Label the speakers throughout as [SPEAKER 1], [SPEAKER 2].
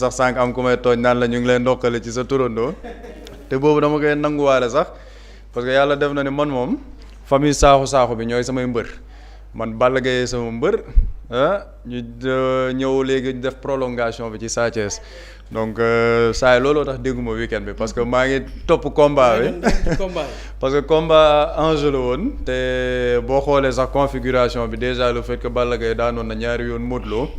[SPEAKER 1] sax sànq am ku may tooñ naan la ñu ngi leen ndokkale ci sa turandoo te boobu dama koy nanguwaale sax parce que yàlla def na ni man moom famille saaxu bi ñooy samay mbër man Balla Gaye sama mbër ñu ñëw léegi def prolongation bi ci Sa Thiès donc saa yi looloo tax dégguma weekend bi parce que maa ngi topp combat bi parce que combat enjeu la woon te boo xoolee sax configuration bi déjà le fait que Balla Gaye daanoon na ñaari yoon Modou Lo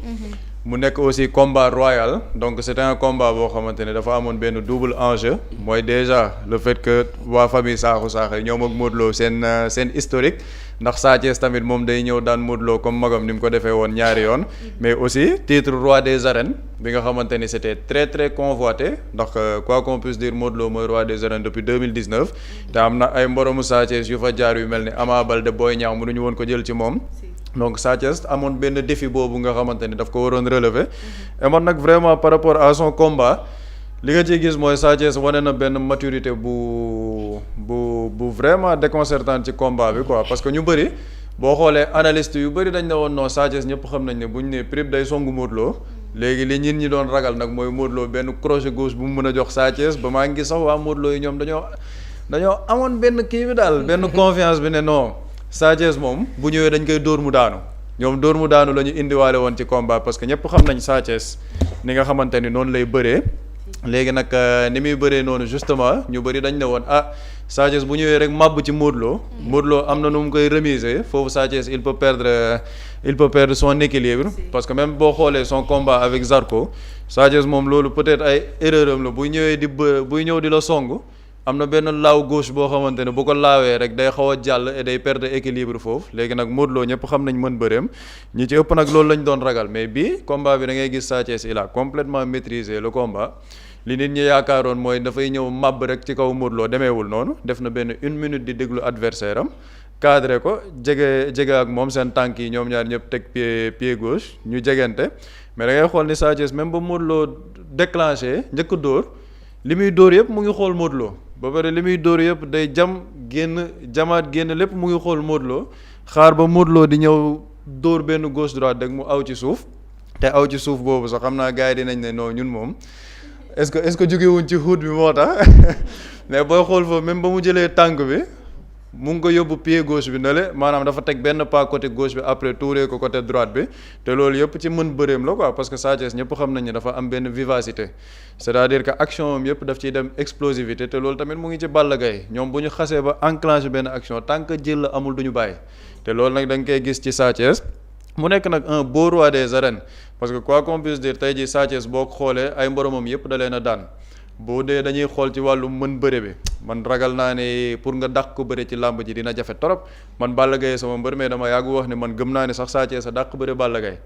[SPEAKER 1] mu nekk aussi combat royal donc c'était un combat boo xamante ne dafa amoon benn double enjeu mooy déjà le fait que waa famille Sakho ñoom ak Modou Lo seen historique ndax Sa Thiès tamit moom day ñëw daan Modou Lo comme magam ni mu ko defee woon ñaari yoon mais aussi titre roi des arènes bi nga xamante ni c'était très convoité ndax quoi qu'on puisse dire Modou Lo mooy roi des arènes depuis 2019 te am na ay mboromu Sa Thiès yu fa jaar yu mel ni Ama Baldé Boy Niang mënuñu woon ko jël ci moom donc Sa Thiès amoon benn défi boobu nga xamante ni daf ko waroon relever et man nag vraiment par rapport à son combat li nga ciy gis mooy Sa Thiès wane na benn maturité bu vraiment déconcertante ci combat bi quoi parce que ñu bëri boo xoolee analyste yu bëri dañ ne woon non Sa Thiès ñëpp xam nañ ne bu ñu nee prime day songu Modou Lo léegi li ñin ñi doon ragal nag mooy Modou Lo benn crochet gauche bu mu mën a jox Sa Thiès ba maa ngi sax waa Modou Lo yi ñoom dañoo amoon benn kii bi daal benn confiance bi ne non Sa Thiès moom bu ñëwee dañ koy dóor mu daanu ñoom dóor mu daanu la ñu indiwaale woon ci combat parce que ñëpp xam nañ Sa Thiès ni nga xamante ni noonu lay bëree léegi nag ni muy bëree noonu justement ñu bëri dañ ne woon Sa Thiès bu ñëwee rek màbb ci Modou Lo Modou Lo am na nu mu koy remiser foofu Sa Thiès il peut perdre son équilibre parce que même boo xoolee son combat avec Zarko Sa Thiès moom loolu peut-être ay erreur am la buy ñëwee buy ñëw di la song am na benn laaw gauche boo xamante ne bu ko laawee rek day xaw a jàll et day perdre équilibre foofu léegi nag Modou Lo ñëpp xam nañ mën bëreem ñi ci ëpp nag loolu lañ doon ragal mais bii combat bi da ngay gis Sa Thiès il a complètement maîtrisé le combat li nit ñi yaakaaroon mooy dafay ñëw màbb rek ci kaw Modou Lo demeewul noonu def na benn 1 minute di déglu adversaire am cadré ko jege ak moom seen tànk yi ñoom ñaar ñëpp teg pied gauche ñu jegante mais da ngay xool ni Sa Thiès même ba Modou Lo déclenché njëkk dóor li muy dóor yëpp mu ngi xool Modou Lo ba pare li muy dóor yëpp day jamaat génn lépp mu ngi xool Modou Lo xaar ba Modou Lo di ñëw dóor benn gauche droite rek mu aw ci suuf te aw ci suuf boobu sax xam naa gars yi dinañ ne non ñun moom est-ce que jógewuñ ci xuut bi moo tax mais booy xool foofu même ba mu jëlee tànk bi mu ngi ko yóbbu pied gauche bi nale maanaam dafa teg benn pas côté gauche bi après tuuree ko côté droite bi te loolu yëpp ci mën bëreem la quoi parce que Sa Thiès ñëpp xam nañ ne dafa am benn vivacité c'est-à-dire que action am yëpp daf ciy dem explosivité te loolu tamit mu ngi ci Balla Gaye ñoom bu ñu xasee ba enclenché benn action tant que jël la amul du ñu bàyyi te loolu nag da nga koy gis ci Sa Thiès mu nekk nag un beau roi des arènes parce que quoi qu'on puisse dire tey jii Sa Thiès boo xoolee ay mboromam yëpp da leen a daan boo dee dañuy xool ci wàllu mën bëre bi man ragal naa ne pour nga dàq ko bëre ci làmb ji dina jafe torop man Balla Gaye sama mbër mais dama yàgg wax ne man gëm naa ne sax Sa Thiès sa dàq bëre Balla Gaye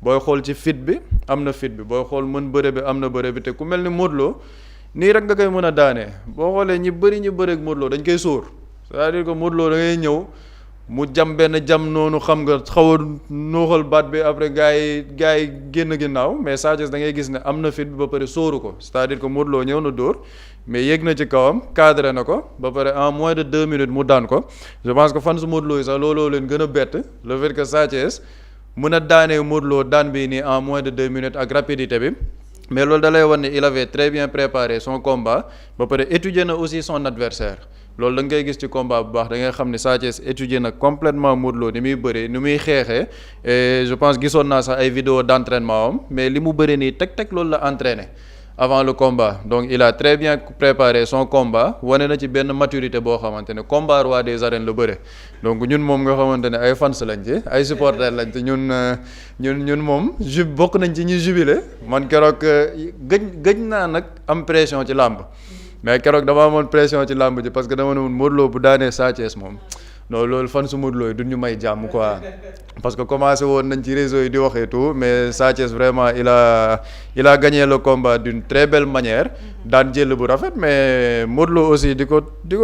[SPEAKER 1] booy xool ci fit bi am na fit bi booy xool mën bëre bi am na bëre bi te ku mel ni Modou Lo nii rek nga koy mën a daanee boo xoolee ñi bëre ak Modou Lo dañ koy sóor c'est-à-dire que Modou Lo da ngay ñëw mu jam benn jam noonu xam nga xaw a nooxal baat bi après gars yi génn ginnaaw mais Sa Thiès da ngay gis ne am na fit bi ba pare sóoru ko c'est-à-dire que Modou Lo ñëw na dóor mais yéeg na ci kawam cadré na ko ba pare en moins de 2 minutes mu daan ko je pense que fan su Modou Lo yi sax looloo leen gën a bett le fait que Sa Thiès mën a daanee Modou Lo daan bi nii en moins de 2 minutes ak rapidité bi mais loolu da lay wan ne il avait très bien préparé son combat ba pare étudier na aussi son adversaire loolu da nga koy gis ci combat bu baax da ngay xam ne Sa Thiès étudier na complètement Modou Lo ni muy bëree ni muy xeexee et je pense gisoon naa sax ay vidéo d'entraînement am mais li mu bëree nii teg loolu la entraîné avant le combat donc il a très bien préparé son combat wane na ci benn maturité boo xamante ne combat roi des arènes la bëre donc ñun moom nga xamante ne ay fans lañ ci ay supporters lañ ci ñun moom bokk nañ ci ñuy jubilé man keroog gëj naa nag am pression ci làmb mais keroog dama amoon pression ci làmb ji parce que dama ne woon Modou Lo bu daanee Sa Thiès moom non loolu fan su Modou Lo yi du ñu may jàmm quoi parce que commencé woon nañ ci réseau yi di waxee tout mais Sa Thiès vraiment il a gagné le combat d'une très belle manière daan jël bu rafet mais Modou Lo aussi di ko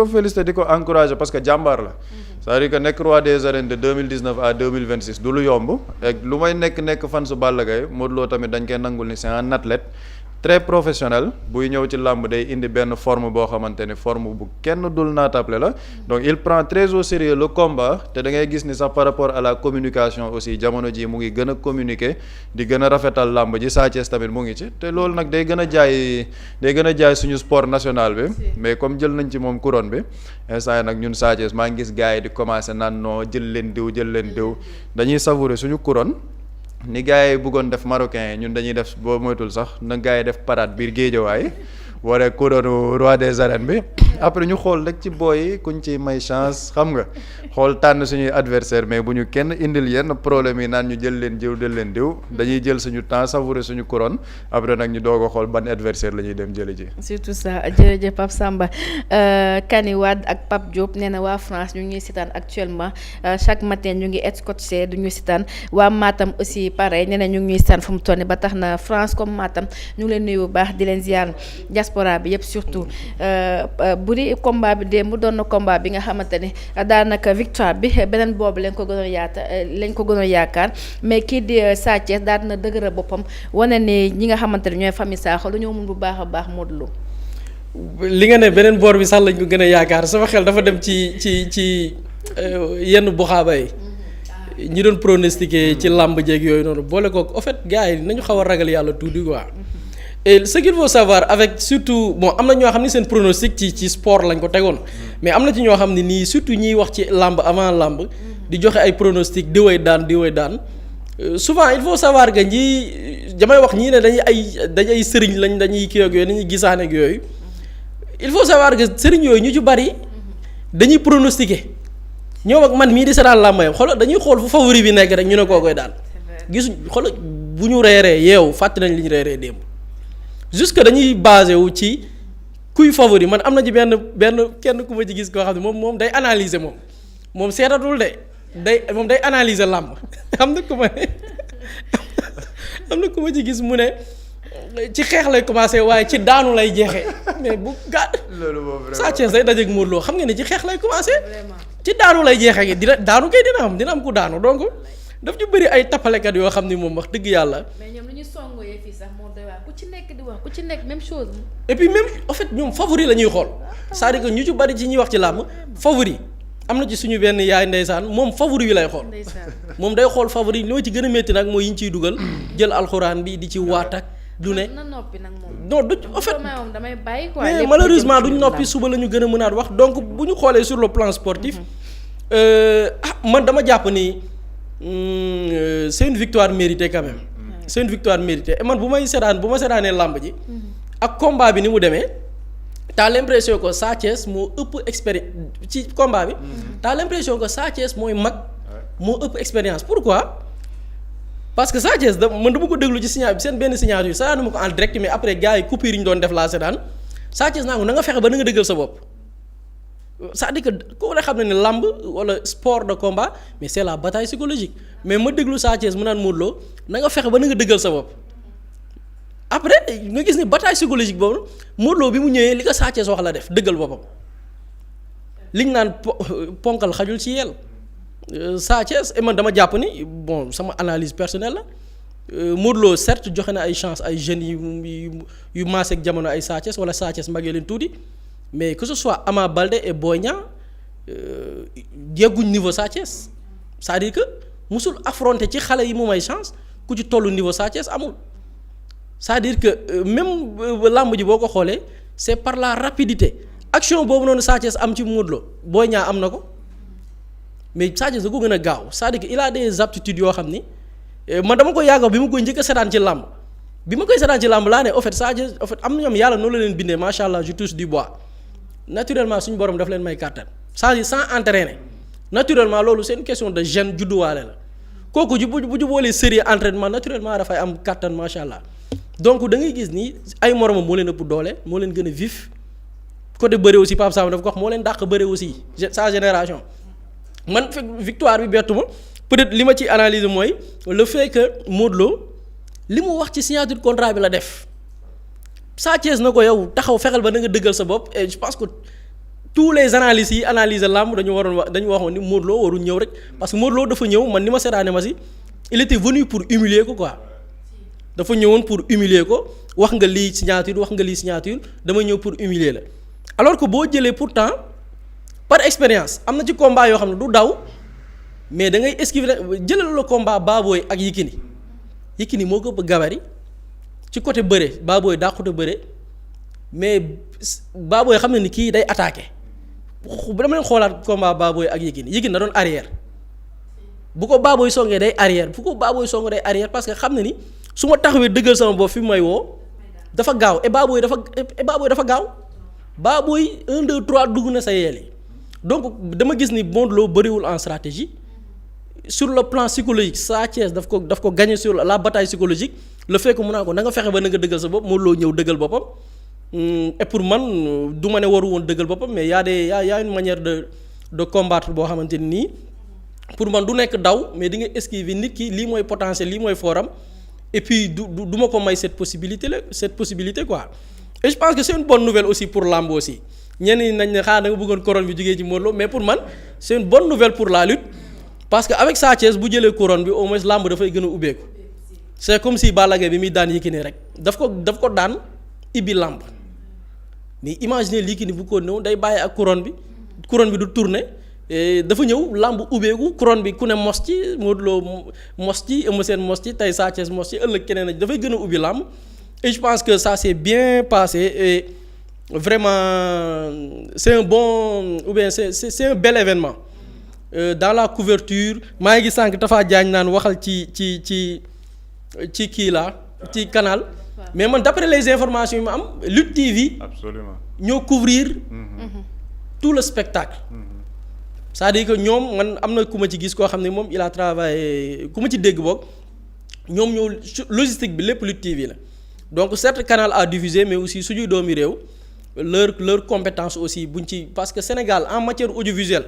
[SPEAKER 1] féliciter di ko encourager parce que jàmbaar la c'est-à-dire que nekk roi des arènes de 2019 à 2026 du lu yomb ak lu may nekk fan su Balla Gaye Modou Lo tamit dañ koy nangul ni c'est un athlète très professionnel buy ñëw ci làmb day indi benn forme boo xamante ni forme bu kenn dul naatable la donc il prend très au sérieux le combat te da ngay gis ni sax par rapport à la communication aussi jamono ji mu ngi gën a communiquer di gën a rafetal làmb ji Sa Thiès tamit mu ngi ci te loolu nag day gën a jaay suñu sport national bi mais comme jël nañ ci moom couronne bi instant yi nag ñun Sa Thiès maa ngi gis gars yi di commencer naan non jël leen diw dañuy savourer suñu couronne ni gars yi bëggoon def marocain yi ñun dañuy def boo moytul sax na gars yi def parade biir géejawaay waree couronne roi des arènes bi après ñu xool rek ci booy yi kuñ ci may chance xam nga xool tànn suñuy adversaire mais bu ñu kenn indil yenn problème yi naan ñu jël leen diw dañuy jël suñu temps savourer suñu couronne après nag ñu doog a xool ban adversaire la ñuy dem jëli ji.
[SPEAKER 2] surtout ça jërëjëf Pape Samba Kani Wade ak Pape Diop nee na waa France ñu ngi sitaan actuellement chaque matin ñu ngi escorté du ñu sitaan waa Matam aussi pareil nee na ñu ngi ñuy sitaan fu mu toll nii ba tax na France comme Matam ñu ngi leen nuyu bu baax di leen ziar diaspora bi yëpp surtout bu di combat bi démb doon na combat bi nga xamante ne daanaka victoire bi beneen boobu lañ ko gën a yaakaar mais kii di Sa Thiès daal na dëgëral boppam wane ni ñi nga xamante ne ñooy famille Sakho lu ñoo mun bu baax a baax Modou Lo.
[SPEAKER 3] li nga ne beneen boor bi sax lañ ko gën a yaakaar sama xel dafa dem ci yenn buxaaba yi ñi doon pronostiquer ci làmb jeeg yooyu noonu boole ko en fait gars yi nañu xaw a ragal yàlla tuuti quoi. et ce qu'il faut savoir avec surtout bon am na ñoo xam ne seen pronostic ci sport lañ ko tegoon mais am na ci ñoo xam ne nii surtout ñiy wax ci làmb avant làmb di joxe ay pronostic di way daan souvent il faut savoir que ñii damay wax ñii ne dañuy ay sëriñ lañ dañuy kii ak yooyu dañuy gisaane ak yooyu il faut savoir que sëriñ yooyu ñu ci bari dañuy pronostiquer ñoom ak man mii di seetaan làmb yam xoolal dañuy xool fu favori bi nekk rek ñu ne koo koy daal gisuñ xoolal bu ñu reeree yeewu fàtte nañ li ñu reeree démb. jusque dañuy basé wu ci kuy favori man am na ci benn kenn ku ma ci gis koo xam ne moom day analyser moom seetatul de day analyser làmb am na ku ma ci gis mu ne ci xeex lay commencé waaye ci daanu lay jeexee mais bu gàtt. loolu boobu Sa Thiès day dajeeg Modou Lo xam nga ne ci xeex lay commencé. ci daanu lay jeexee daanu kay dina am ku daanu donc daf ñu bëri ay tappalekat yoo xam ni moom wax dëgg yàlla.
[SPEAKER 2] mais ñoom lu ñu songoo fii sax moo doy waar ku ci nekk di wax ku ci nekk même chose.
[SPEAKER 3] et puis même en fait ñoom favori la ñuy xool c'est-à-dire que ñu ci bari ci ñuy wax ci làmb favori am na ci suñu benn yaay ndeysaan moom favori bi lay xool. moom day xool favori loo ci gën a métti nag mooy yi ñu ciy dugal jël alxuraan bi di ci waat ak du ne.
[SPEAKER 2] na noppi nag moom.
[SPEAKER 3] non du en fait
[SPEAKER 2] damay bàyyi quoi.
[SPEAKER 3] mais malheureusement duñ noppi suba la ñu gën a mënaat wax donc bu ñu xoolee sur le plan sportif. man dama jàpp ni. C'est une victoire méritée quand même. C'est une victoire méritée et man bu ma seetaanee làmb ji. ak combat bi ni mu demee. t'as l'impression que Sa Thiès moo ëpp expérience ci combat bi. t'as l'impression que Sa Thiès mooy mag. moo ëpp expérience pourquoi. parce que Sa Thiès man dama ko déglu ci signal bi seen benn signature seetaanu ma ko en direct mais après gars yi coupure yi ñu doon def laa seetaan Sa Thiès naa ko na nga fexe ba na nga dëggal sa bopp. c'est-à-dire que ku ne xam ne làmb wala sport de combat mais c'est la bataille psychologique mais ma déglu Sa Thiès mu naan Modou Lo na nga fexe ba na nga dëggal sa bopp après nga gis ni bataille psychologique boobu Modou Lo bi mu ñëwee li ko Sa Thiès wax la def dëggal boppam liñ naan ponkal xajul ci yel Sa Thiès et man dama jàpp ni bon sama analyse personnelle la Modou Lo certes joxe na ay chance ay jeunes yu maase ak jamono ay Sa Thiès wala Sa Thiès magee leen tuuti. mais que ce soit Ama Baldé et Boy Niang yegguñ niveau Sa Thiès c'est-à-dire que musul affronter ci xale yi mu may chance ku ci tollu niveau Sa Thiès amul c'est-à-dire que même làmb ji boo ko xoolee c'est par la rapidité action boobu noonu Sa Thiès am ci Modou Lo Boy Niang am na ko mais Sa Thiès da ko gën a gaaw c'est-à-dire que il a des aptitudes yoo xam ni man dama ko yàgg bi ma koy njëkk a seetaan ci làmb bi ma koy seetaan ci làmb laa ne au fait Sa Thiès au fait am na ñoom yàlla noonu la leen bindee macha allah je touche du bois. naturellement suñu borom daf leen may kàttan sans entraîner naturellement loolu c'est une question de gène judduwaale la kooku bu boolee sérieux entraînement naturellement dafay am kàttan macha allah donc da ngay gis ni ay moromam moo leen ëpp doole moo leen gën a vif côté bëre aussi Pape Samba dafa ko wax moo leen dàq bëre aussi sa génération man fekk victoire bi bettu ma peut-être li ma ci analyser mooy le fait que Modou Lo li mu wax ci signature contrat bi la def. Sa Thiès na ko yow taxaw fexeel ba na nga dëggal sa bopp et je pense que tous les analystes yi analyser làmb dañu waxoon ni Modou Lo warul ñëw rek parce que Modou Lo dafa ñëw man ni ma seetaane ma si il était venu pour humilier ko quoi dafa ñëwoon pour humilier ko wax nga lii signature damay ñëw pour humilier la alors que boo jëlee pourtant par expérience am na ci combat yoo xam ne du daw mais da ngay esquiver jëlal la combat Baboy ak Yékini moo ko ëpp gabari ci côté bëre Baboy dàqute bëre mais Baboy xam ne ni kii day attaqué dama leen xoolaat combat Baboy ak Yékini da doon arrière bu ko Baboy songee day arrière parce que xam ne ni su ma taxawee dëggal sama bopp fi may woo dafa gaaw et Baboy dafa gaaw Baboy 1 2 3 dugg na sa yeel yi donc dama gis ni Modou Lo bëriwul en stratégie sur le plan psychologique Sa Thiès daf ko gagné sur la bataille psychologique le fait que mun naa ko na nga fexe ba na nga dëggal sa bopp Modou Lo ñëw dëggal boppam et pour man du ma ne waru woon dëggal boppam mais y a une manière de combattre boo xamante nii pour man du nekk daw mais di nga esquiver nit ki lii mooy potentiel lii mooy foram et puis du ma ko may cette possibilité quoi et je pense que c'est une bonne nouvelle aussi pour lamb aussi ñenn ñi nañ ne xanaa da nga bëggoon couronne bi jógee ci Modou Lo mais pour man c'est une bonne nouvelle pour la lutte parce que avec Sa Thiès bu jëlee couronne bi au moins lamb dafay gën a ubbeeku c'est comme si Balla Gaye bi muy daan Yékini rek daf ko daan ibbi lamb mais imaginez Yékini bu ko néew day bàyyi ak couronne bi du tourner dafa ñëw lamb ubbeeku couronne bi ku ne mos ci Modou Lo mos ci Eumeu Sène mos ci tey Sa Thiès mos ci ëllëg keneen dafay gën a ubbi lamb et je pense que ça s'est bien passé et vraiment c'est un bel événement dans la couverture maa ngi sànq Tafa Diagne naan waxal ci kii la ci canal mais man d'après les informations yi ma am Lutte TV
[SPEAKER 1] absolument
[SPEAKER 3] ñoo couvrir tout le spectacle c'est-à-dire que ñoom man am na ku ma ci gis koo xam ne moom il a travaillé ku ma ci dégg boog ñoom ñoo logistique bi lépp Lutte TV la donc certes canal a diffusé mais aussi suñuy doomi réew leur compétence aussi buñ ci parce que Sénégal en matière audiovisuelle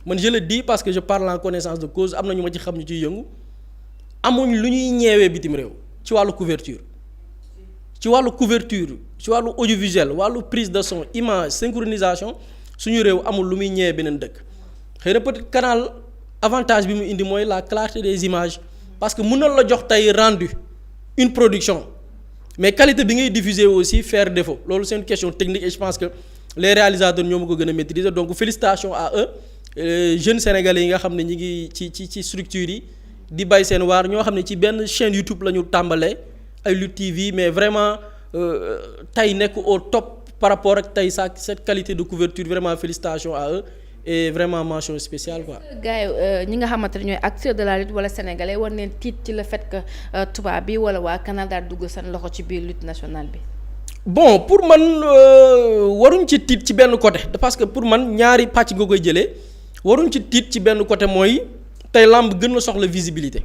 [SPEAKER 3] man je le dis parce que je parle en connaissance de cause am na ñu ma ci xam ñu ciy yëngu amuñ lu ñuy ñeewee bitim réew ci wàllu couverture ci wàllu audiovisuel wàllu prise de son image synchronisation suñu réew amul lu muy ñeewee beneen dëkk xëy na peut-être canal avantage bi mu indi mooy la clarté des images parce que mën na la jox tey rendu une production mais qualité bi ngay diffuser aussi faire défaut loolu c'est une question technique et je pense que les réalisateurs ñoo ma ko gën a maîtriser donc félicitations à eux jeunes sénégalais yi nga xam ne ñi ngi ci structures yi di bay seen waar ñoo xam ne ci benn chaîne YouTube la ñu tàmbalee ay Lutte TV mais vraiment tey nekk au top par rapport ak tey cette qualité de couverture vraiment félicitations à eux et vraiment mention spéciale quoi.
[SPEAKER 2] gars yi ñi nga xamante ne ñooy acteurs de la lutte wala sénégalais war neen tiit ci le fait que tubaab bi wala waa Canada dugg seen loxo ci biir lutte nationale bi.
[SPEAKER 3] bon pour man waruñ ci tiit ci benn côté parce que pour man ñaari pàcc nga koy jëlee waruñ ci tiit ci benn côté mooy tey lamb gën na soxla visibilité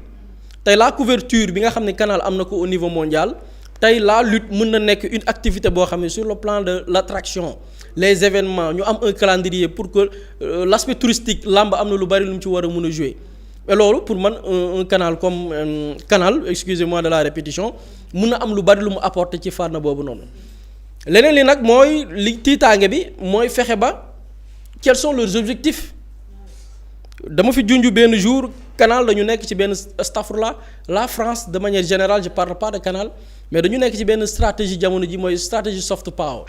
[SPEAKER 3] tey la couverture bi nga xam ne canal am na ko au niveau mondial tey la lutte mën na nekk une activité boo xam ne sur le plan de l'attraction les événements ñu am un calendrier pour que l'aspect touristique lamb am na lu bari lu mu ci war a mën a jouer et loolu pour man un canal comme canal excusez-moi de la répétition mën na am lu bari lu mu apporter ci fànn boobu noonu leneen li nag mooy li tiitaange bi mooy fexe ba quels sont leurs objectifs dama fi junj benn jour canal dañu nekk ci benn stafurla la France de manière générale je parle pas de canal mais dañu nekk ci benn stratégie jamono ji mooy stratégie soft power.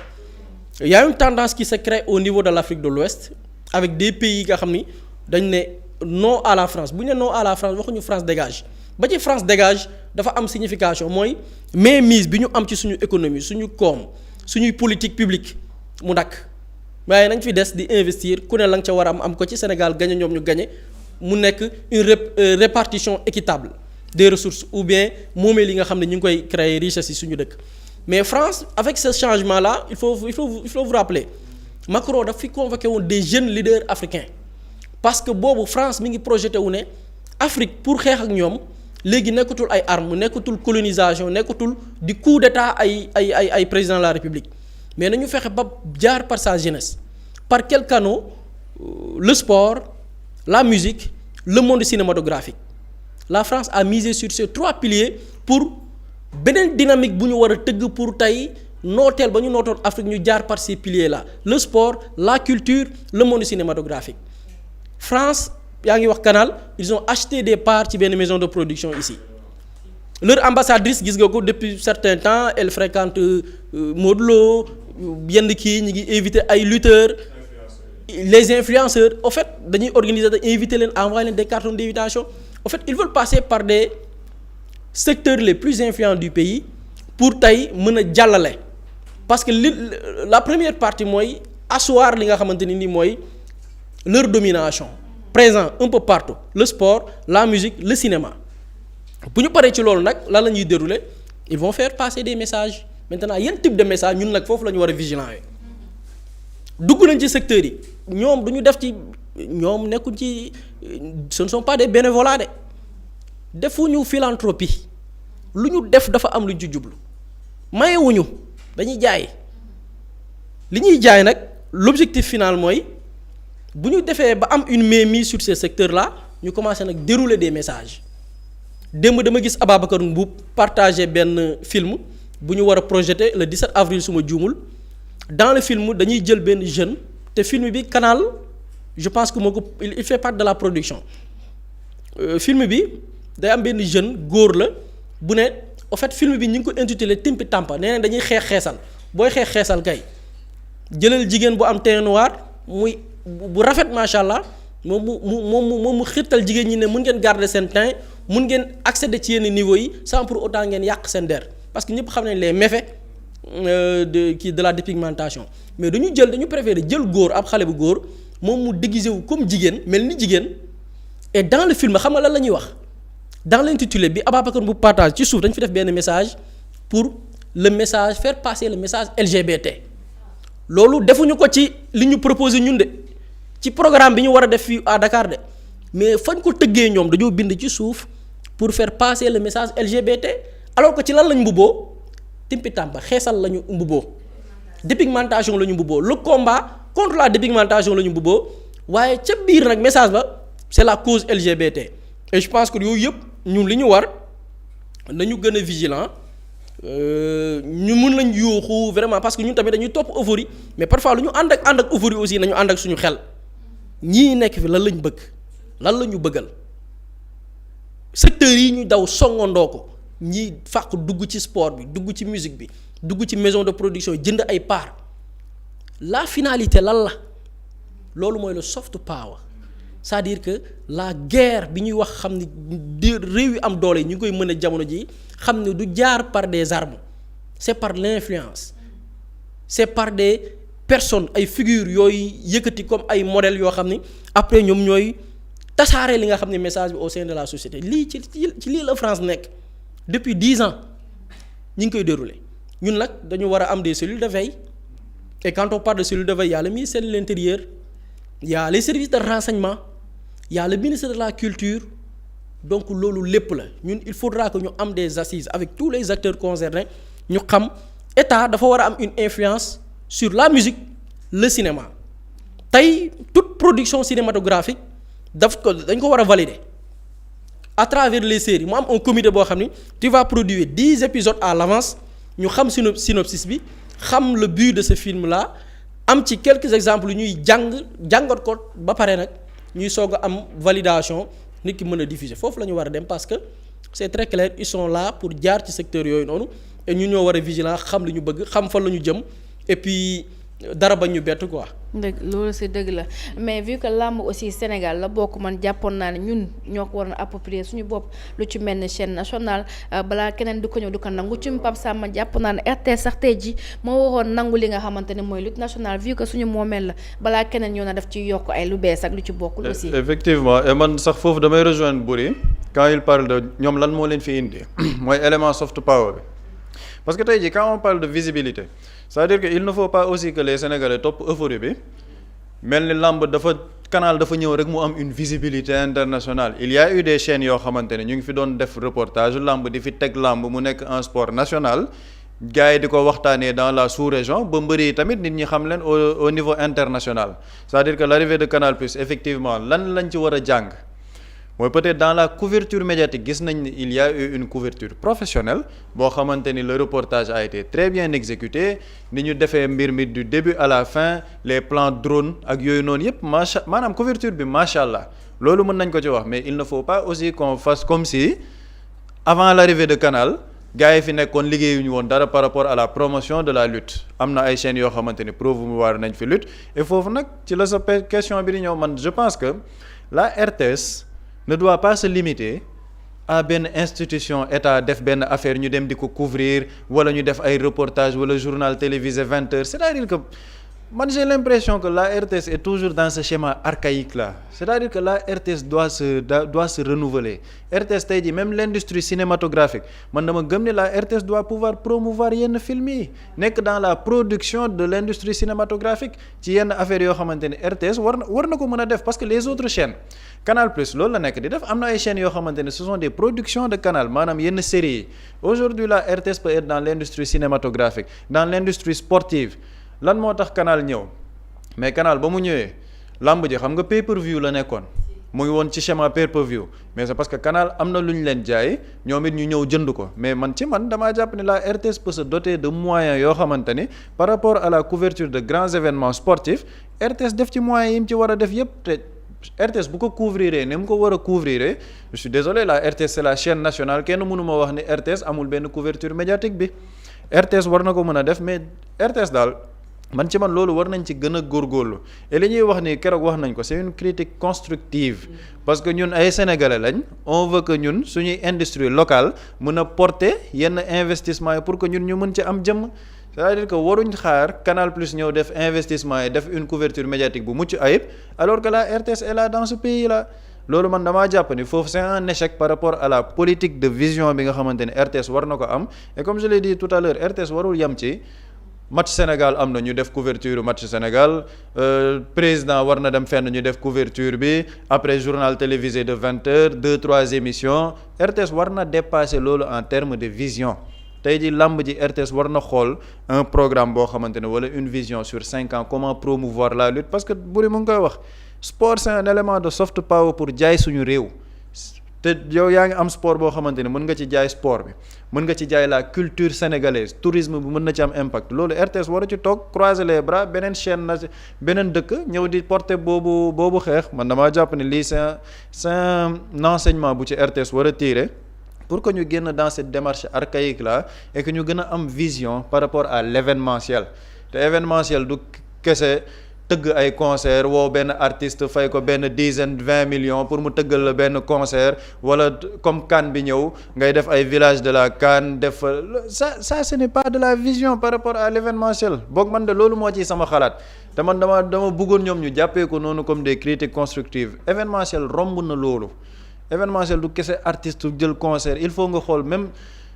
[SPEAKER 3] Il y a une tendance qui se crée au niveau de l'Afrique de l'Ouest avec des pays yi nga xam ni dañ ne non à la France bu ñu ne non à la France waxuñu France dégage ba ci France dégage dafa am signification mooy mainmise bi ñu am ci suñu économie suñu koom suñuy politique publique mu dakk waaye nañ fi des di investir ku ne la nga ca war a am ko ci Sénégal gagné ñoom ñu gagné mu nekk une répartition équitable des ressources ou bien moomee li nga xam ne ñu ngi koy créer richesse yi suñu dëkk. Mais France avec ce changement-là il faut vous rappeler Macron daf fi convoqué woon des jeunes leaders africains parce que boobu France mi ngi projeté wu ne Afrique pour xeex ak ñoom léegi nekkatul ay armes nekkatul colonisation nekkatul di coup d'état ay président de la République mais nañu fexe ba jaar par sa jeunesse par quel canal le sport la musique le monde cinématographique la France a misé sur ces 3 piliers pour beneen dynamique bu ñu war a tëgg pour tey nooteel ba ñu nootoon Afrique ñu jaar par ces piliers là le sport la culture le monde cinématographique France yaa ngi wax canal ils ont acheté des parts ci benn maison de production ici leur ambassadrice gis nga ko depuis certain temps elle fréquente Modou Lo yenn kii ñi ngi invité ay lutteurs les influenceurs au fait dañuy organiser invité leen envoyer leen des cartons d'invitation au fait ils veulent passer par des secteurs les plus influents du pays pour tey mën a jàllale parce que la première partie mooy asseoir li nga xamante ni nii mooy leur domination présent un peu partout le sport la musique le cinéma bu ñu paree ci loolu nag lan la ñuy dérouler ils vont faire passer des messages maintenant yan type de message ñun nag foofu la ñu war a vigilant yi dugg nañ ci secteurs yi ñoom du ñu def ci ñoom nekkuñ ci ce ne sont pas des bénévolats de defuñu philanthropie lu ñu def dafa am lu ci jublu mayewuñu dañuy jaay li ñuy jaay nag l'objectif final mooy bu ñu defee ba am une mainmise sur ces secteurs là ñu commencé nag dérouler des messages démb dama gis Ababacar Mboup partager benn film bu ñu war a projeter le 17 avril su ma juumul dans le film dañuy jël benn jeune te film bi Canal je pense que moo ko il fait partie de la production film bi day am benn jeune góor la bu ne au fait film bi ñu ngi ko intitulé Timpi Tampa nee na dañuy xeesal booy xeesal kay jëlal jigéen bu am teint noir muy bu rafet macha allah moom mu xirtal jigéen ñi ne mun ngeen garder seen teint mun ngeen accéder ci yenn niveau yi sans pour autant ngeen yàq seen der parce que ñëpp xam nañ les méfaits de la dépigmentation mais dañu préférer jël góor ab xale bu góor moom mu déguisé wu comme jigéen mel ni jigéen et dans le film xam nga lan la ñuy wax dans l'intitulé bi Ababacar bu partage ci suuf dañu fi def benn message pour le message faire passer le message LGBT loolu defuñu ko ci li ñu proposé ñun de ci programme bi ñu war a def fii à Dakar de mais fañ ko tëggee ñoom dañoo bind ci suuf pour faire passer le message LGBT alors que ci lan lañ mbubboo Timpi Tampa xeesal la ñu mbubboo dépigmentation la ñu mbubboo le combat contre la dépigmentation la ñu mbubboo waaye ca biir nag message ba c'est la cause LGBT et je pense que yooyu yëpp ñun li ñu war nañu gën a vigilant ñu mun lañ yuuxu vraiment parce que ñun tamit dañuy topp euphorie mais parfois lu ñu ànd ak euphorie aussi nañu ànd ak suñu xel ñii nekk fi lan lañ bëgg lan la ñu bëggal secteurs yi ñu daw songandoo ko ñii fàq dugg ci sport bi dugg ci musique bi dugg ci maison de production jënd ay parts la finalité lan la loolu mooy le soft power c'est-à-dire que la guerre bi ñuy wax xam ni di réew yi am doole yi ñu ngi koy mën a jamono ji xam ne du jaar par des armes c'est par l'influence c'est par des personnes ay figures yooyu yëkkati comme ay modèles yoo xam ni après ñoom ñooy tasaare li nga xam ne message bi au sein de la société lii ci lii la France nekk depuis 10 ans ñi ngi koy dérouler ñun nag dañu war a am des cellules de veille et quand on parle de cellules de veille y a le ministère de l'intérieur y a les services de renseignement y a le ministère de la culture donc loolu lépp la ñun il faudra que ñu am des assises avec tous les acteurs concernés ñu xam état dafa war a am une influence sur la musique le cinéma tey toute production cinématographique dañ ko war a valider à travers les séries mu am un comité boo xam ni tu vas produire 10 épisodes à l'avance ñu xam synopsis bi xam le but de ce film là am ci quelques exemples yu ñuy jàngat ko ba pare nag ñuy soog a am validation nit ki mën a diffuser foofu la ñu war a dem parce que c'est très clair ils sont là pour jaar ci secteur yooyu noonu et ñun ñoo war a vigilant xam li ñu bëgg xam fan la ñu jëm et puis dara bañ ñu bett quoi.
[SPEAKER 2] dëgg loolu si dëgg la mais vu que làmb aussi Sénégal la bokk man jàppoon naa ne ñun ñoo ko waroon a approprier suñu bopp lu ci mel ni chaîne nationale balaa keneen du ko ñëw du ko nangu ci Pape Samba jàpp naa ne RTS sax tey ji moo waroon nangu li nga xamante ne mooy lutte nationale vu que suñu moomeel la balaa keneen ñëw na daf ci yokk ay lu bees ak lu ci bokkul aussi.
[SPEAKER 1] effectivement et man sax foofu damay rejoindre Boury quand il parle de ñoom lan moo leen fi indi mooy élément soft power bi parce que tey jii quand on parle de visibilité c'est-à-dire que il ne faut pas aussi que les Sénégalais topp euphorie bi mel ni lamb canal dafa ñëw rek mu am une visibilité internationale il y a eu des chaînes yoo xamante ne ñu ngi fi doon def reportage lamb di fi teg lamb mu nekk un sport national gars yi di ko waxtaanee dans la sous-région ba mbëri yi tamit nit ñi xam leen au niveau international c'est-à-dire que l'arrivée de Canal Plus effectivement lan lañ ci war a jàng mooy peut-être dans la couverture médiatique gis nañ ni il y a eu une couverture professionnelle boo xamante ni le reportage a été très bien exécuté ni ñu defee mbir mi du début à la fin les plans drone ak yooyu noonu yëpp maanaam couverture bi macha allah loolu mën nañ ko ci wax mais il ne faut pas aussi qu'on fasse comme si avant l'arrivée de Canal gars yi fi nekkoon liggéeyuñu woon dara par rapport à la promotion de la lutte am na ay chaînes yoo xamante ni promouvoir nañ fi lutte et foofu nag ci la sa question bi di ñëw man je pense que la RTS ne doit pas se limiter à benn institution état def benn affaire ñu dem di ko couvrir wala ñu def ay reportage wala journal télévisé 20 heures c'est-à-dire que man j'ai l'impression que la RTS est toujours dans ce schéma archaïque là c'est-à-dire que la RTS doit se renouveler RTS tey jii même l'industrie cinématographique man dama gëm ne la RTS doit pouvoir promouvoir yenn film yi nekk dans la production de l'industrie cinématographique ci yenn affaires yoo xamante ne RTS war na ko mën a def parce que les autres chaînes Canal Plus loolu la nekk di def am na ay chaînes yoo xamante ne ce sont des productions de Canal maanaam yenn séries yi aujourd'hui la RTS peut être dans l'industrie cinématographique dans l'industrie sportive lan moo tax Canal ñëw mais Canal ba mu ñëwee làmb ji xam nga pay-per-view la nekkoon mu ngi woon ci schéma pay-per-view mais c'est parce que Canal am na lu ñu leen jaay ñoom it ñu ñëw jënd ko mais man damaa jàpp ne la RTS peut se doter de moyens yoo xamante ni par rapport à la couverture de grands événements sportifs RTS def ci moyens yi mu ci war a def yépp te RTS bu ko couvrir ni mu ko war a couvrir je suis désolé la RTS c'est la chaîne nationale kenn mënu ma wax ni RTS amul benn couverture médiatique bi RTS war na ko mën a def mais RTS daal man loolu war nañ ci gën a góorgóorlu et li ñuy wax ni keroog wax nañ ko c'est une critique constructive parce que ñun ay sénégalais lañ on veut que ñun suñuy industrie locale mën a porter yenn investissement yi pour que ñun ñu mën ci am jëmm c'est-à-dire que waruñ xaar Canal Plus ñëw def investissement yi def une couverture médiatique bu mucc ayib alors que la RTS est là dans ce pays là loolu man damaa jàpp ni foofu c'est un échec par rapport à la politique de vision bi nga xamante ne RTS war na ko am et comme je l'ai dit tout à l'heure RTS warul yam ci match Sénégal am na ñu def couverture match Sénégal président war na dem fenn ñu def couverture bi après journal télévisé de 20 heures 2-3 émissions RTS war na dépasser loolu en termes de vision tey ji làmb ji RTS war na xool un programme boo xamante ne wala une vision sur 5 ans comment promouvoir la lutte parce que buri mu ngi koy wax sport c'est un élément de soft power pour jaay suñu réew te yow yaa ngi am sport boo xamante ne mën nga ci jaay sport bi mën nga ci jaay la culture sénégalaise tourisme bi mën na ci am impact loolu RTS war a ci toog croiser les bras beneen chaîne na beneen dëkk ñëw di porter boobu xeex man damaa jàpp ne lii c'est un enseignement bu ci RTS war a tirer pour que ñu génn dans cette démarche archaïque là et que ñu gën a am vision par rapport à l'événementiel te événementiel du kese tëgg ay concert woo benn artiste fay ko benn 10-20 millions pour mu tëggal la benn concert wala comme CAN bi ñëw ngay def ay village de la CAN def ça ce n'est pas de la vision par rapport à l'événementiel boog man de loolu moo ci sama xalaat te man dama bëggoon ñoom ñu jàppee ko noonu comme des critiques constructives événementiel romb na loolu événementiel du kese artiste jël concert il faut nga xool même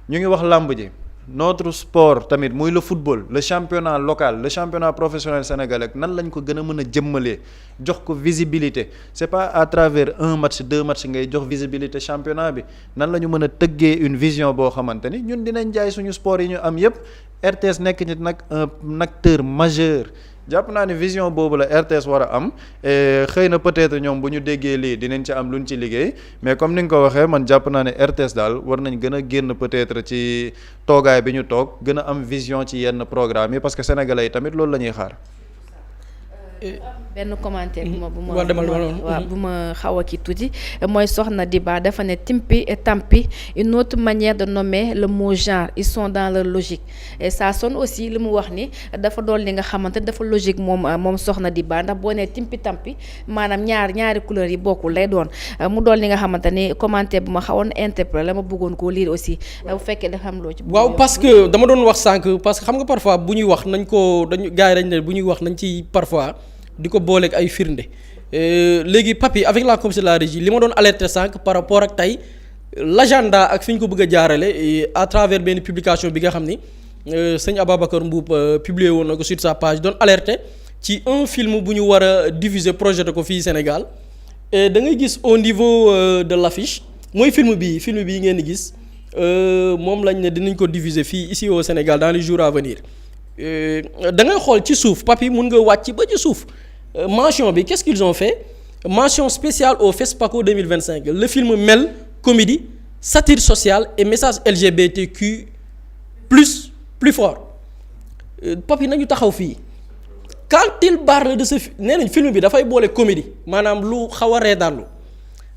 [SPEAKER 1] ñu ngi wax làmb ji notre sport tamit muy le football le championnat local le championnat professionnel sénégalais nan lañ ko gën a mën a jëmmalee jox ko visibilité c'est pas à travers un match 2 matchs ngay jox visibilité championnat bi nan la ñu mën a tëggee une vision boo xamante ni ñun dinañ jaay suñu sport yi ñu am yépp RTS nekk nit nag un acteur majeur jàpp naa ne vision boobu la RTS war a am et xëy na peut-être ñoom bu ñu déggee lii dinañ ci am luñ ci liggéey mais comme ni nga ko waxee man jàpp naa ne RTS daal war nañ gën a génn peut-être ci toogaay bi ñu toog gën a am vision ci yenn programme yi parce que sénégalais yi tamit loolu la ñuy xaar.
[SPEAKER 2] benn commentaire bu ma xaw a kii tuuti mooy Soxna Diba dafa ne timpi et tampi une autre manière de nommer le mot genre ils sont dans leur logique et ça sonne aussi li mu wax ni dafa doon li nga xamante dafa logique moom Soxna Diba ndax boo nee timpi tampi maanaam ñaari couleurs yi bokkul lay doon mu doon li nga xamante ni commentaire bu ma xawoon interpellé ma bëggoon koo lire aussi bu fekkee dafa am loo ci.
[SPEAKER 3] waaw parce que dama doon wax sànq parce que xam nga parfois bu ñuy wax gars yi dañ ne bu ñuy wax nañ ci parfois. di ko booleeg ay firnde léegi papi avec la commission de la régie li ma doon alerter sànq par rapport ak tey l'agenda ak fi ñu ko bëgg a jaarale à travers benn publication bi nga xam ni sëñ Ababacar Mboup publié woon na ko sur sa page doon alerter ci un film bu ñu war a diffuser projeté ko fii Sénégal et da ngay gis au niveau de l'affiche mooy film bii ngeen di gis moom lañ ne dinañ ko diffuser fii ici au Sénégal dans les jours à venir da ngay xool ci suuf papi mun nga wàcc ba ci suuf. mention bi qu'est-ce qu'ils ont fait mention spéciale au FESPACO 2025 le film mêle comédie satire sociale et message LGBTQ plus fort papi nañu taxaw fii quand il parle de ce nee nañ film bi dafay boole comédie maanaam lu xaw a reetaanlu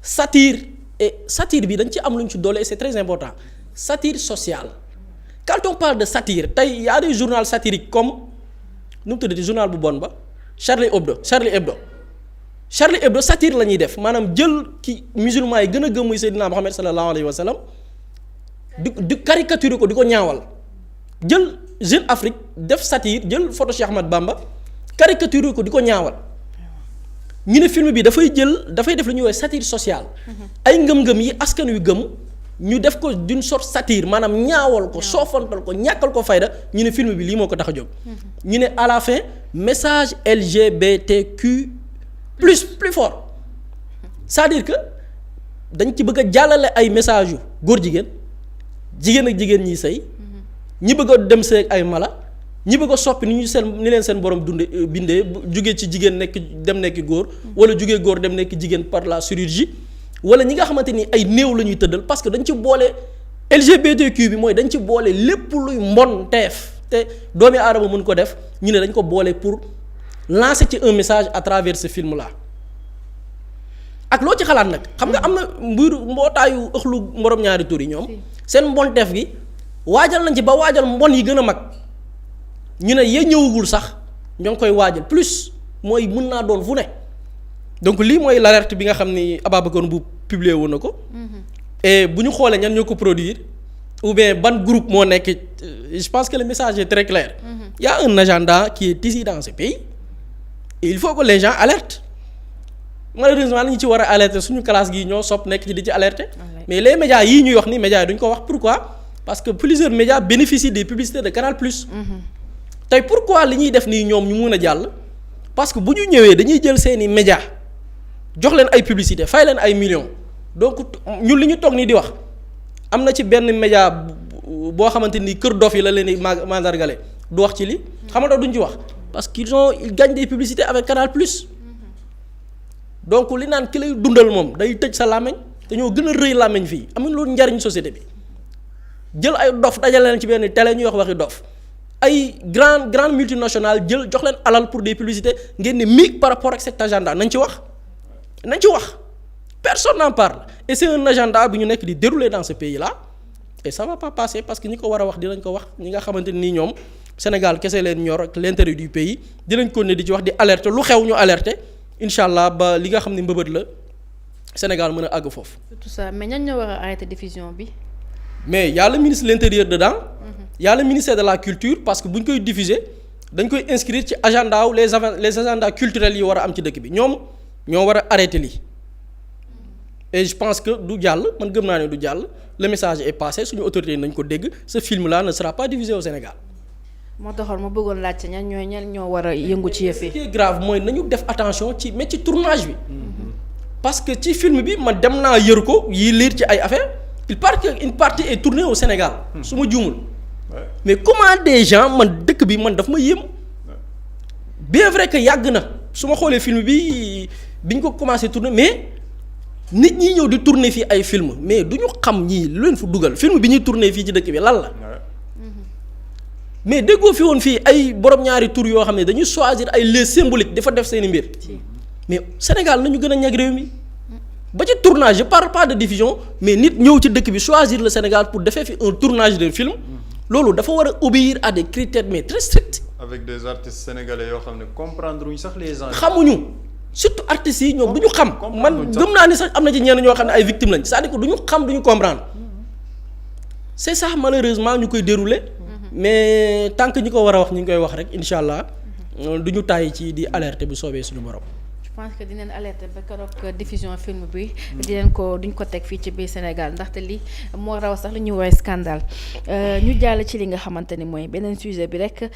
[SPEAKER 3] satire et satire bi dañ ci am lu ñu ci doole et c'est très important satire sociale quand on parle de satire tey y a des journaux satiriques comme nu mu tuddati journal bu bon ba Charlie Hebdo satire la ñuy def maanaam jël ki musulman yi gën a gëm muy Seydina Muhammad sallallahu alayhi wa sallam di caricaturer ko di ko ñaawal jël Jeune Afrique def satire jël photo Cheikh Ahmad Bamba caricaturer ko di ko ñaawal ñu ne film bi dafay def lu ñuy woowee satire sociale ay ngëm-ngëm yi askan wi gëm ñu def ko d'une sorte satire maanaam ñaawal ko soofantal ko ñàkkal ko fayda ñu ne film bi lii moo ko tax a jóg ñu ne à la fin message LGBTQ plus fort c'est-à-dire que dañ ci bëgg a jàllale ay message yu góor jigéen ak jigéen ñi sëy ñi bëgg a dem sëy ak ay mala ñi bëgg a soppi ni leen seen borom bindee jugee ci jigéen dem nekk góor wala jugee góor dem nekk jigéen par la chirurgie wala ñi nga xamante ni ay néew la ñuy tëddal parce que dañ ci boole LGBTQ bi mooy dañ ci boole lépp luy mbon teef te doomi aadama mën ko def ñu ne dañ ko boole pour lancer ci un message à travers ce film là ak loo ci xalaat nag xam nga am na mbootaayu ëxlu morom ñaari tur yi ñoom seen mbon teef gi waajal nañ ci ba waajal mbon yi gën a mag ñu ne yee ñëwagul sax ñoo ngi koy waajal plus mooy mën naa doon fu ne donc lii mooy l'alerte bi nga xam ni Ababacar Mboup publié woon na ko. et bu ñu xoolee ñan ñoo ko produire ou bien ban groupe moo nekk je pense que le message est très clair. Il y a un agenda qui est ici dans ce pays et il faut que les gens alertent malheureusement li ñu ci war a alerter suñu classe gii ñoo sopp nekk ci di ci alerter. mais les médias yii ñuy wax ni médias yi duñ ko wax pourquoi parce que plusieurs médias bénéficient des publicités de Canal+. tey pourquoi li ñuy def nii ñoom ñu mun a jàll parce que bu ñu ñëwee dañuy jël seeni média jox leen ay publicité fay leen ay millions donc ñun li ñu toog nii di wax am na ci benn média boo xamante ni kër dof yi la leen di mandargale du wax ci li xam nga duñ ci wax parce qu'ils gagnent des publicités avec Canal+. donc li naan ki lay dundal moom day tëj sa làmmiñ dañoo gën a rëy làmmiñ fii amuñ loolu njariñ société bi jël ay dof dajale leen ci benn télé ñuy wax waxi dof ay grande multinationale jël jox leen alal pour des publicités ngeen ne miig par rapport ak cet agenda nañ ci wax personne n'en parle et c'est un agenda bi ñu nekk di dérouler dans ce pays là et ça va pas passer parce que ñi ko war a wax dinañ ko wax ñi nga xamante ni ñoom Sénégal kese leen ñor ak l'intérêt du pays dinañ ko ne di ci wax di alerter lu xew ñu alerter incha allah ba li nga xam ne mbëbët la Sénégal mën a àgg foofu.
[SPEAKER 2] tout ça mais ñan ñoo war a arrêter diffusion bi.
[SPEAKER 3] mais y a le ministre de l'intérieur dedans. y a le ministère de la culture parce que bu ñu koy diffuser dañ koy inscrire ci agenda wu les agendas culturels yi war a am ci dëkk bi ñoom ñoo war a arrêter lii et je pense que du jàll man gëm naa ne du jàll le message est passé suñu autorité nañ ko dégg ce film là ne sera pas diffusé au Sénégal.
[SPEAKER 2] moo taxoon ma bëggoon laajte ñan ñoo war a yëngu ci yëf yi.
[SPEAKER 3] ce qui est grave mooy nañu def attention ci mais ci tournage bi. parce que ci film bi man dem naa yër ko yi lire ci ay affaires il paraît que une partie est tournée au Sénégal. su ma juumul. mais comment des gens man dëkk bi man daf ma yéem. bien vrai que yàgg na su ma xoolee film bi biñ ko commencé tourner mais nit ñi ñëw di tourner fii ay film mais du ñu xam ñii lu leen fu dugal film bi ñuy tourner fii ci dëkk bi lan la. mais déggoo fi woon fii ay borom ñaari tur yoo xam ne dañuy choisir ay lieux symboliques dafa def seeni mbir. mais Sénégal nañu gën a ñag réew mi. ba ci tournage je parle pas de diffusion mais nit ñëw ci dëkk bi choisir le Sénégal pour defee fi un tournage de film loolu dafa war a obéir à des critères mais très stricts.
[SPEAKER 1] avec des artistes sénégalais yoo xam ne comprendre wuñ sax les enjeux.
[SPEAKER 3] xamuñu surtout artistes yi ñoom du ñu xam. man gëm naa ni sax am na ci ñenn ñoo xam ne ay victimes lañ c'est-à-dire que du ñu xam du ñu comprendre c'est ça malheureusement ñu koy dérouler. mais tant que ñi ko war a wax ñu ngi koy wax rek incha allah du ñu tàyyi ci di alerter bu soobee suñu borom.
[SPEAKER 2] je pense que dinañ alerter ba keroog diffusion film bi duñ ko teg fii ci biir Sénégal ndaxte li moo raw sax li ñuy woowee scandale ñu jàll ci li nga xamante ni mooy beneen sujet bi rek.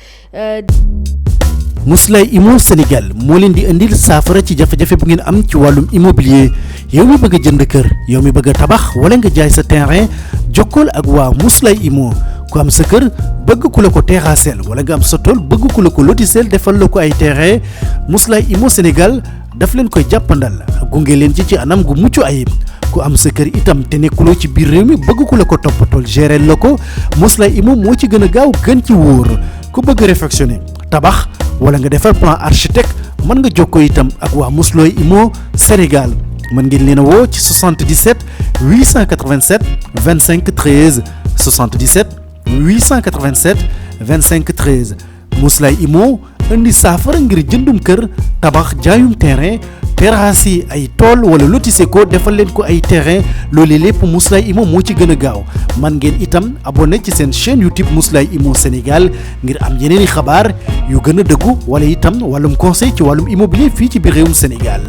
[SPEAKER 4] Mously Immo Sénégal moo leen di indil saafara ci jafe-jafe bu ngeen am ci wàllum immobilier yow mi bëgg a jënd kër yow mi bëgg a tabax wala nga jaay sa terrain jokkool ak waa Mously Immo ku am sa kër bëgg ku la ko terrassel wala nga am sa tool bëgg ku la ko lotisel defal la ko ay terrain Mously Immo Sénégal daf leen koy jàppandal gunge leen ci anam gu mucc ayib ku am sa kër itam te nekkuloo ci biir réew mi bëgg ku la ko toppatool gérer la ko Mously Immo moo ci gën a gaaw gën ci wóor ku bëgg réfectionner tabax wala nga defar plan architecte mën nga jokkoo itam ak waa Mously Immo Sénégal mën ngeen leen a woo ci 77 887 25 13 77 887 25 13 Mouslay Imo indi saafara ngir jëndum kër tabax jaayum terrain terrasse yi ay tool wala lotissé ko defal leen ko ay terrain loolu lépp Mouslay Imo moo ci gën a gaaw man ngeen itam abonné ci seen chaîne YouTube Mouslay Imo Sénégal ngir am yeneeni xabaar yu gën a dëggu wala itam wàllum conseil ci wàllum immobilier fii ci biir réewum Sénégal.